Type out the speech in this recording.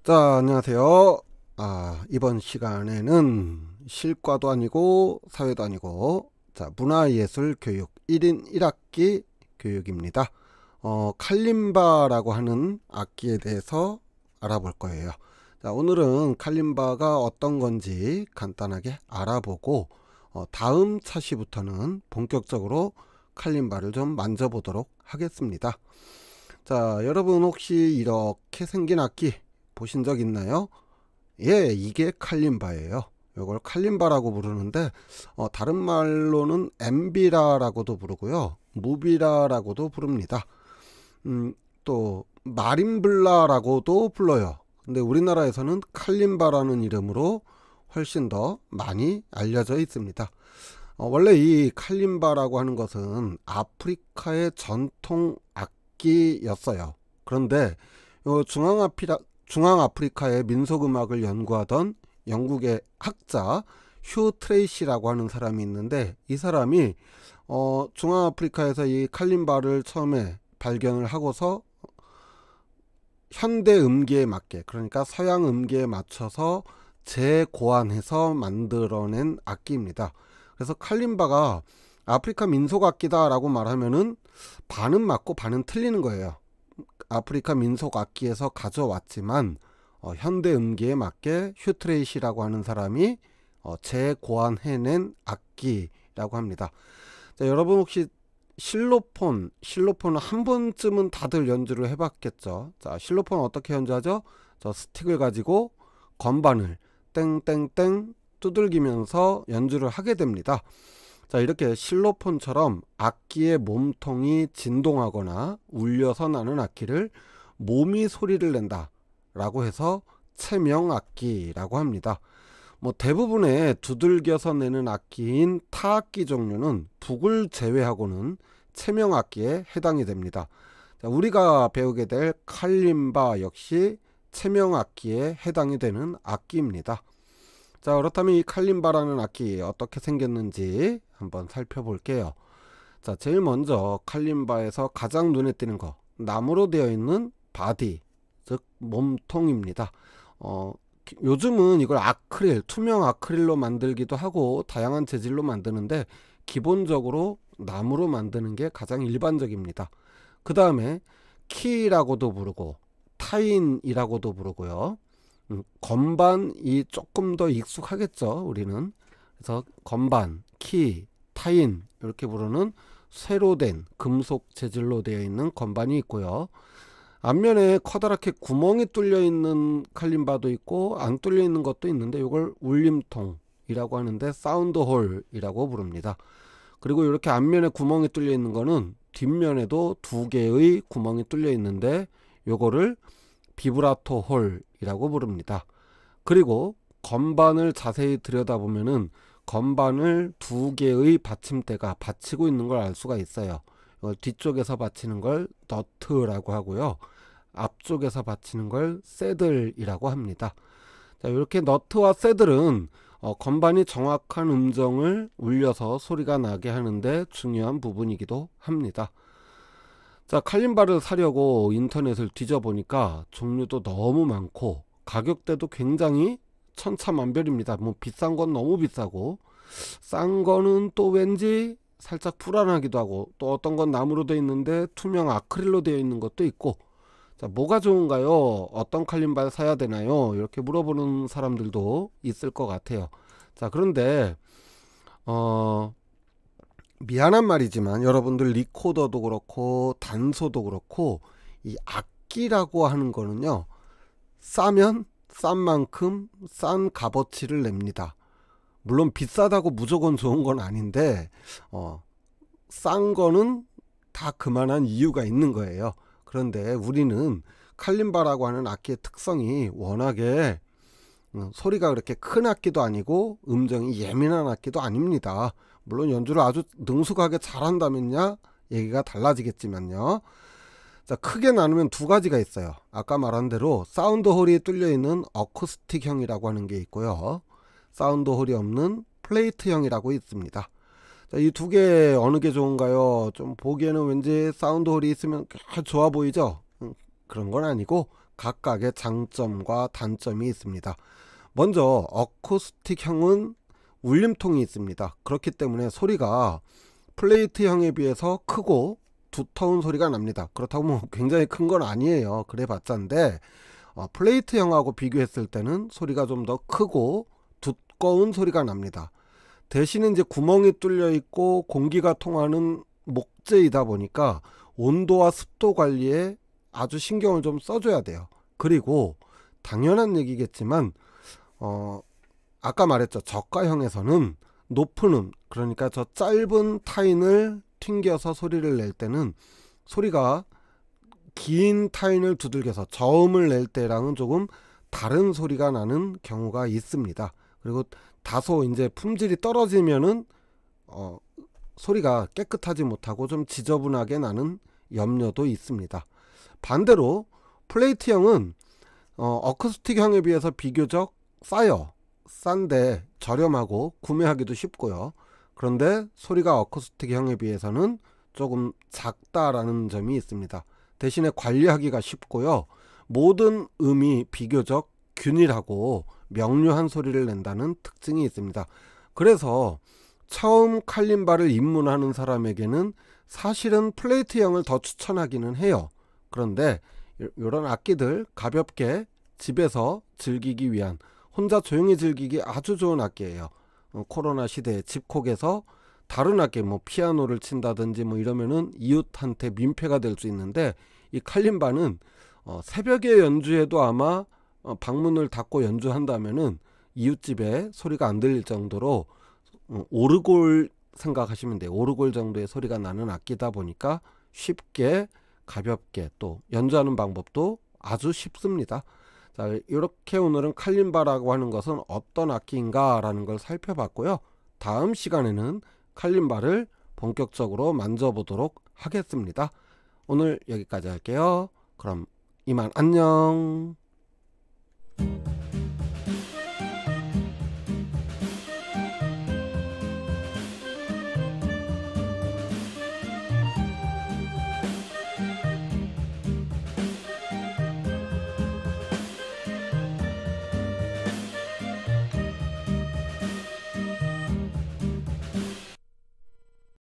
자, 안녕하세요. 이번 시간에는 실과도 아니고 사회도 아니고 문화예술 교육 1인 1악기 교육입니다. 칼림바라고 하는 악기에 대해서 알아볼 거예요. 자, 오늘은 칼림바가 어떤 건지 간단하게 알아보고 다음 차시부터는 본격적으로 칼림바를 좀 만져보도록 하겠습니다. 자, 여러분 혹시 이렇게 생긴 악기 보신 적 있나요? 예, 이게 칼림바예요. 이걸 칼림바라고 부르는데 다른 말로는 엠비라라고도 부르고요, 무비라라고도 부릅니다. 또 마림블라라고도 불러요. 근데 우리나라에서는 칼림바라는 이름으로 훨씬 더 많이 알려져 있습니다. 원래 이 칼림바라고 하는 것은 아프리카의 전통 악기였어요. 그런데 중앙아프리카의 민속음악을 연구하던 영국의 학자 휴 트레이시라고 하는 사람이 있는데, 이 사람이 중앙아프리카에서 이 칼림바를 처음에 발견을 하고서 현대 음기에 맞게, 그러니까 서양 음기에 맞춰서 재고안해서 만들어낸 악기입니다. 그래서 칼림바가 아프리카 민속악기다 라고 말하면은 반은 맞고 반은 틀리는 거예요. 아프리카 민속 악기에서 가져왔지만 현대 음기에 맞게 휴트레이시라고 하는 사람이 재고안해낸 악기라고 합니다. 자, 여러분 혹시 실로폰은 한 번쯤은 다들 연주를 해봤겠죠. 자, 실로폰 어떻게 연주하죠? 저 스틱을 가지고 건반을 땡땡땡 두들기면서 연주를 하게 됩니다. 자, 이렇게 실로폰처럼 악기의 몸통이 진동하거나 울려서 나는 악기를 몸이 소리를 낸다 라고 해서 체명악기라고 합니다. 대부분의 두들겨서 내는 악기인 타악기 종류는 북을 제외하고는 체명악기에 해당이 됩니다. 자, 우리가 배우게 될 칼림바 역시 체명악기에 해당이 되는 악기입니다. 자, 그렇다면 이 칼림바라는 악기 어떻게 생겼는지 한번 살펴볼게요. 자, 제일 먼저 칼림바에서 가장 눈에 띄는 거, 나무로 되어 있는 바디, 즉 몸통입니다. 요즘은 이걸 투명 아크릴로 만들기도 하고 다양한 재질로 만드는데, 기본적으로 나무로 만드는 게 가장 일반적입니다. 그 다음에 키라고도 부르고 타인이라고도 부르고요, 건반이 조금 더 익숙하겠죠, 우리는. 그래서 건반, 키, 타인 이렇게 부르는 쇠로 된 금속 재질로 되어 있는 건반이 있고요. 앞면에 커다랗게 구멍이 뚫려 있는 칼림바도 있고 안 뚫려 있는 것도 있는데, 이걸 울림통이라고 하는데 사운드홀이라고 부릅니다. 그리고 이렇게 앞면에 구멍이 뚫려 있는 거는 뒷면에도 두 개의 구멍이 뚫려 있는데, 요거를 비브라토 홀이라고 부릅니다. 그리고 건반을 자세히 들여다보면은 건반을 두 개의 받침대가 받치고 있는 걸 알 수가 있어요. 뒤쪽에서 받치는 걸 너트라고 하고요, 앞쪽에서 받치는 걸 새들이라고 합니다. 자, 이렇게 너트와 새들은 건반이 정확한 음정을 울려서 소리가 나게 하는데 중요한 부분이기도 합니다. 자, 칼림바를 사려고 인터넷을 뒤져보니까 종류도 너무 많고 가격대도 굉장히 천차만별입니다. 비싼 건 너무 비싸고, 싼 거는 또 왠지 살짝 불안하기도 하고, 또 어떤 건 나무로 되어 있는데 투명 아크릴로 되어 있는 것도 있고. 자, 뭐가 좋은가요? 어떤 칼림바를 사야 되나요? 이렇게 물어보는 사람들도 있을 것 같아요. 자, 그런데 미안한 말이지만 여러분들 리코더도 그렇고 단소도 그렇고 이 악기라고 하는 거는요, 싸면 싼 만큼 싼 값어치를 냅니다. 물론 비싸다고 무조건 좋은 건 아닌데 싼 거는 다 그만한 이유가 있는 거예요. 그런데 우리는 칼림바라고 하는 악기의 특성이 워낙에 소리가 그렇게 큰 악기도 아니고 음정이 예민한 악기도 아닙니다. 물론 연주를 아주 능숙하게 잘한다면야 얘기가 달라지겠지만요. 자, 크게 나누면 두 가지가 있어요. 아까 말한 대로 사운드 홀이 뚫려 있는 어쿠스틱형이라고 하는 게 있고요, 사운드 홀이 없는 플레이트형이라고 있습니다. 자, 이 두 개 어느 게 좋은가요? 좀 보기에는 왠지 사운드 홀이 있으면 좋아 보이죠? 그런 건 아니고 각각의 장점과 단점이 있습니다. 먼저 어쿠스틱형은 울림통이 있습니다. 그렇기 때문에 소리가 플레이트형에 비해서 크고 두터운 소리가 납니다. 그렇다고 뭐 굉장히 큰 건 아니에요. 그래 봤자인데 플레이트형하고 비교했을 때는 소리가 좀 더 크고 두꺼운 소리가 납니다. 대신에 이제 구멍이 뚫려 있고 공기가 통하는 목재이다 보니까 온도와 습도 관리에 아주 신경을 좀 써줘야 돼요. 그리고 당연한 얘기겠지만 아까 말했죠. 저가형에서는 높은 그러니까 저 짧은 타인을 튕겨서 소리를 낼 때는 소리가 긴 타인을 두들겨서 저음을 낼 때랑은 조금 다른 소리가 나는 경우가 있습니다. 그리고 다소 이제 품질이 떨어지면은 소리가 깨끗하지 못하고 좀 지저분하게 나는 염려도 있습니다. 반대로 플레이트형은 어쿠스틱형에 비해서 비교적 싼데 저렴하고 구매하기도 쉽고요. 그런데 소리가 어쿠스틱형에 비해서는 조금 작다라는 점이 있습니다. 대신에 관리하기가 쉽고요. 모든 음이 비교적 균일하고 명료한 소리를 낸다는 특징이 있습니다. 그래서 처음 칼림바를 입문하는 사람에게는 사실은 플레이트형을 더 추천하기는 해요. 그런데 이런 악기들 가볍게 집에서 즐기기 위한, 혼자 조용히 즐기기 아주 좋은 악기예요. 코로나 시대에 집콕에서 다른 악기 뭐 피아노를 친다든지 뭐 이러면은 이웃한테 민폐가 될 수 있는데, 이 칼림바는 새벽에 연주해도 아마 방문을 닫고 연주한다면은 이웃집에 소리가 안 들릴 정도로 오르골 생각하시면 돼요. 오르골 정도의 소리가 나는 악기다 보니까 쉽게 가볍게 또 연주하는 방법도 아주 쉽습니다. 자, 이렇게 오늘은 칼림바라고 하는 것은 어떤 악기인가 라는 걸 살펴봤고요. 다음 시간에는 칼림바를 본격적으로 만져보도록 하겠습니다. 오늘 여기까지 할게요. 그럼 이만 안녕.